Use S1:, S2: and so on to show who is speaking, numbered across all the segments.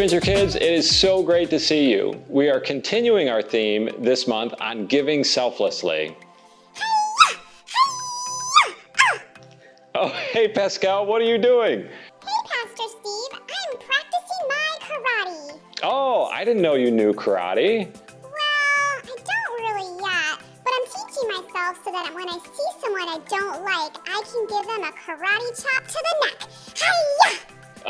S1: Adventure Kids, it is so great to see you. We are continuing our theme this month on giving selflessly. Oh, hey Pascal, what are you doing?
S2: Hey Pastor Steve, I'm practicing my karate.
S1: Oh, I didn't know you knew karate.
S2: Well, I don't really yet, but I'm teaching myself so that when I see someone I don't like, I can give them a karate chop to the neck. Hi-ya!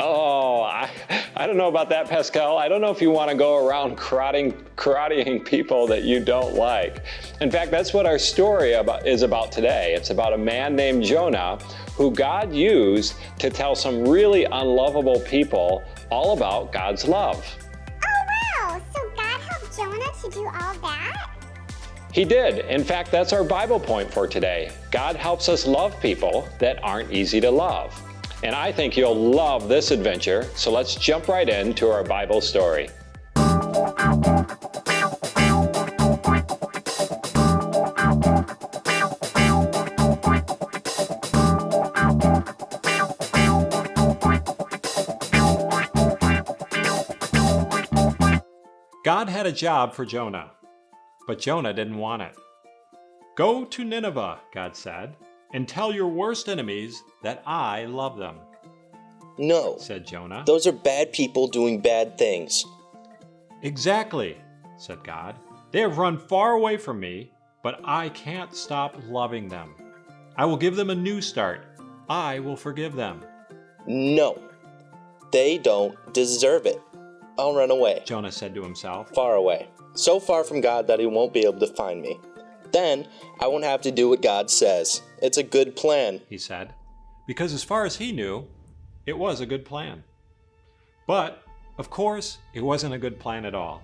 S1: Oh, I don't know about that, Pascal. I don't know if you want to go around karateing people that you don't like. In fact, that's what our story is about today. It's about a man named Jonah who God used to tell some really unlovable people all about God's love.
S2: Oh wow, so God helped Jonah to do all that?
S1: He did. In fact, that's our Bible point for today. God helps us love people that aren't easy to love. And I think you'll love this adventure, so let's jump right into our Bible story. God had a job for Jonah, but Jonah didn't want it. Go to Nineveh, God said, and tell your worst enemies that I love them.
S3: No,
S1: said Jonah.
S3: Those are bad people doing bad things.
S1: Exactly, said God. They have run far away from me, but I can't stop loving them. I will give them a new start. I will forgive them.
S3: No, they don't deserve it. I'll run away,
S1: Jonah said to himself.
S3: Far away, so far from God that he won't be able to find me. Then I won't have to do what God says. It's a good plan,
S1: he said, because as far as he knew, it was a good plan. But, of course, it wasn't a good plan at all.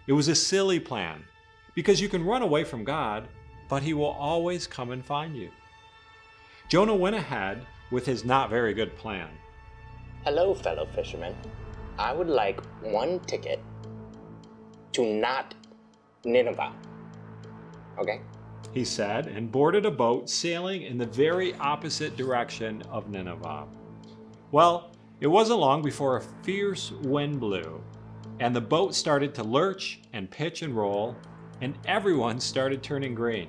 S1: It was a silly plan, because you can run away from God, but he will always come and find you. Jonah went ahead with his not very good plan.
S4: Hello, fellow fishermen. I would like one ticket to not Nineveh. Okay?
S1: He said, and boarded a boat sailing in the very opposite direction of Nineveh. Well, it wasn't long before a fierce wind blew, and the boat started to lurch and pitch and roll, and everyone started turning green.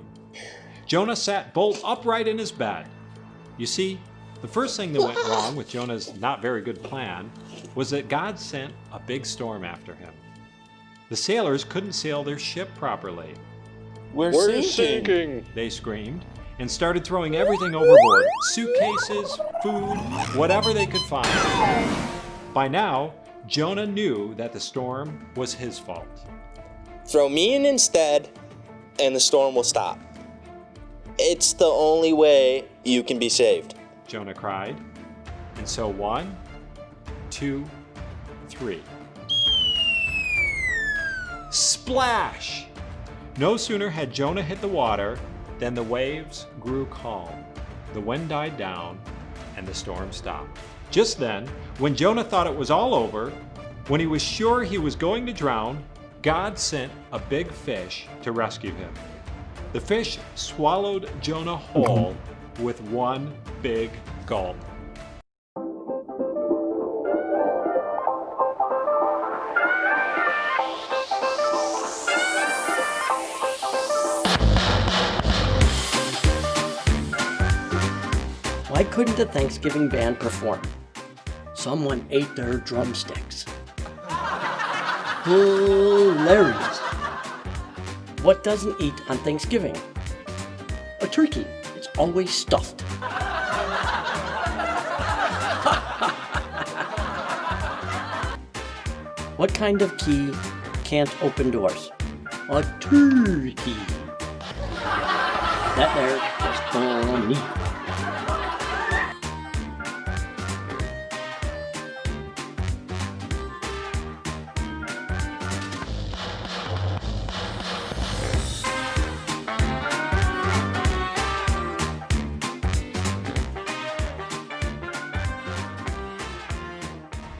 S1: Jonah sat bolt upright in his bed. You see, the first thing that went wrong with Jonah's not very good plan was that God sent a big storm after him. The sailors couldn't sail their ship properly.
S3: We're sinking,
S1: they screamed, and started throwing everything overboard, suitcases, food, whatever they could find. By now, Jonah knew that the storm was his fault.
S3: Throw me in instead, and the storm will stop. It's the only way you can be saved,
S1: Jonah cried. And so 1, 2, 3. Splash! No sooner had Jonah hit the water than the waves grew calm. The wind died down and the storm stopped. Just then, when Jonah thought it was all over, when he was sure he was going to drown, God sent a big fish to rescue him. The fish swallowed Jonah whole with one big gulp.
S5: Why couldn't the Thanksgiving band perform? Someone ate their drumsticks. Hilarious. What doesn't eat on Thanksgiving? A turkey. It's always stuffed. What kind of key can't open doors? A turkey. That there is funny.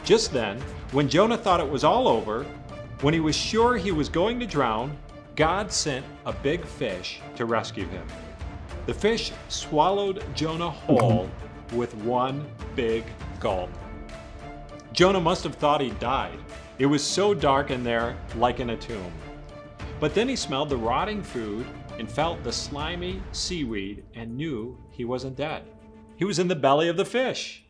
S1: Just then, when Jonah thought it was all over, when he was sure he was going to drown, God sent a big fish to rescue him. The fish swallowed Jonah whole with one big gulp. Jonah must have thought he'd died. It was so dark in there, like in a tomb. But then he smelled the rotting food and felt the slimy seaweed and knew he wasn't dead. He was in the belly of the fish.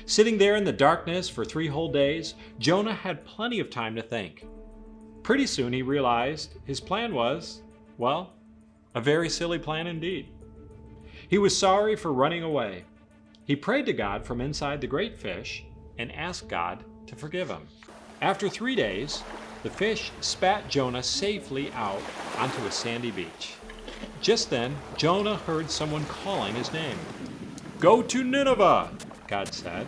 S1: Sitting there in the darkness for 3 whole days, Jonah had plenty of time to think. Pretty soon he realized his plan was, well, a very silly plan indeed. He was sorry for running away. He prayed to God from inside the great fish and asked God to forgive him. After 3 days, the fish spat Jonah safely out onto a sandy beach. Just then, Jonah heard someone calling his name. "Go to Nineveh," God said.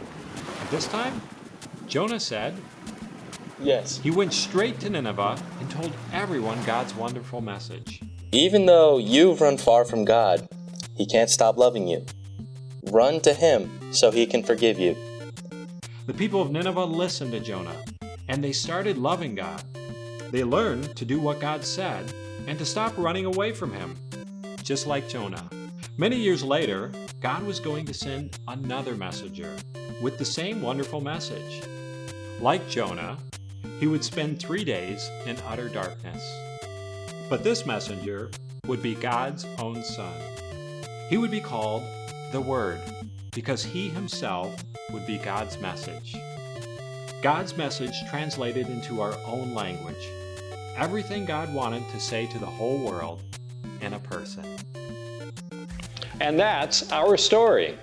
S1: And this time, Jonah said,
S3: Yes.
S1: he went straight to Nineveh and told everyone God's wonderful message.
S3: Even though you've run far from God, He can't stop loving you. Run to Him so He can forgive you.
S1: The people of Nineveh listened to Jonah, and they started loving God. They learned to do what God said and to stop running away from Him, just like Jonah. Many years later, God was going to send another messenger with the same wonderful message. Like Jonah, he would spend 3 days in utter darkness. But this messenger would be God's own Son. He would be called the Word because he himself would be God's message. God's message translated into our own language. Everything God wanted to say to the whole world in a person.
S6: And that's our story.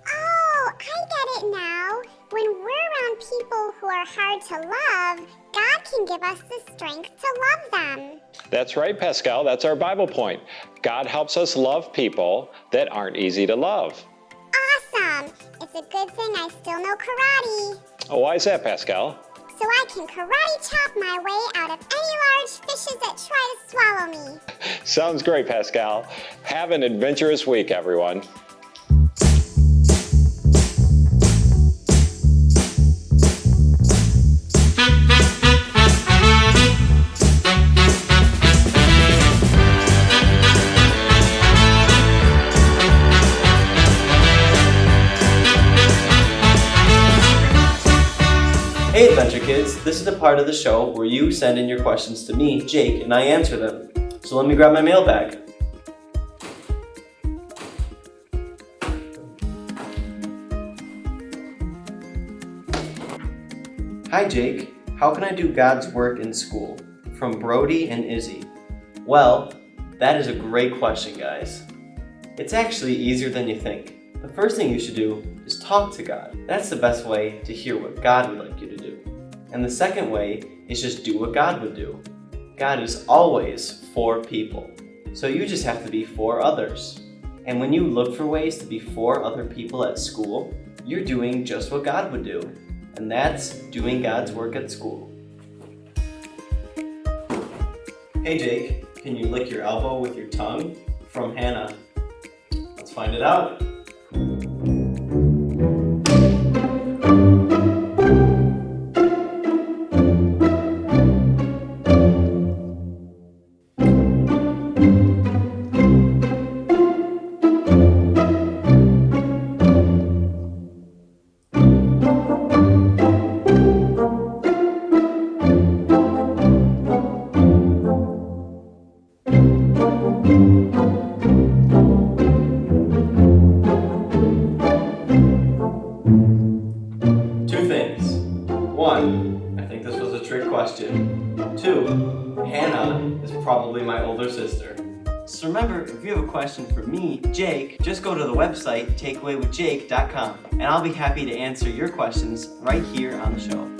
S2: Oh, I get it now. When we're around people who are hard to love, God can give us the strength to love them.
S6: That's right, Pascal. That's our Bible point. God helps us love people that aren't easy to love.
S2: Awesome! It's a good thing I still know karate.
S6: Oh, why is that, Pascal?
S2: So I can karate chop my way out of any large fishes that try to swallow me.
S6: Sounds great, Pascal. Have an adventurous week, everyone.
S7: Hey Adventure Kids, this is the part of the show where you send in your questions to me, Jake, and I answer them. So let me grab my mailbag. Hi Jake, how can I do God's work in school? From Brody and Izzy. Well, that is a great question, guys. It's actually easier than you think. The first thing you should do is talk to God. That's the best way to hear what God would like you to do. And the second way is just do what God would do. God is always for people. So you just have to be for others. And when you look for ways to be for other people at school, you're doing just what God would do. And that's doing God's work at school. Hey Jake, can you lick your elbow with your tongue? From Hannah. Let's find it out. Question. 2, Hannah is probably my older sister. So remember, if you have a question for me, Jake, just go to the website takeawaywithjake.com and I'll be happy to answer your questions right here on the show.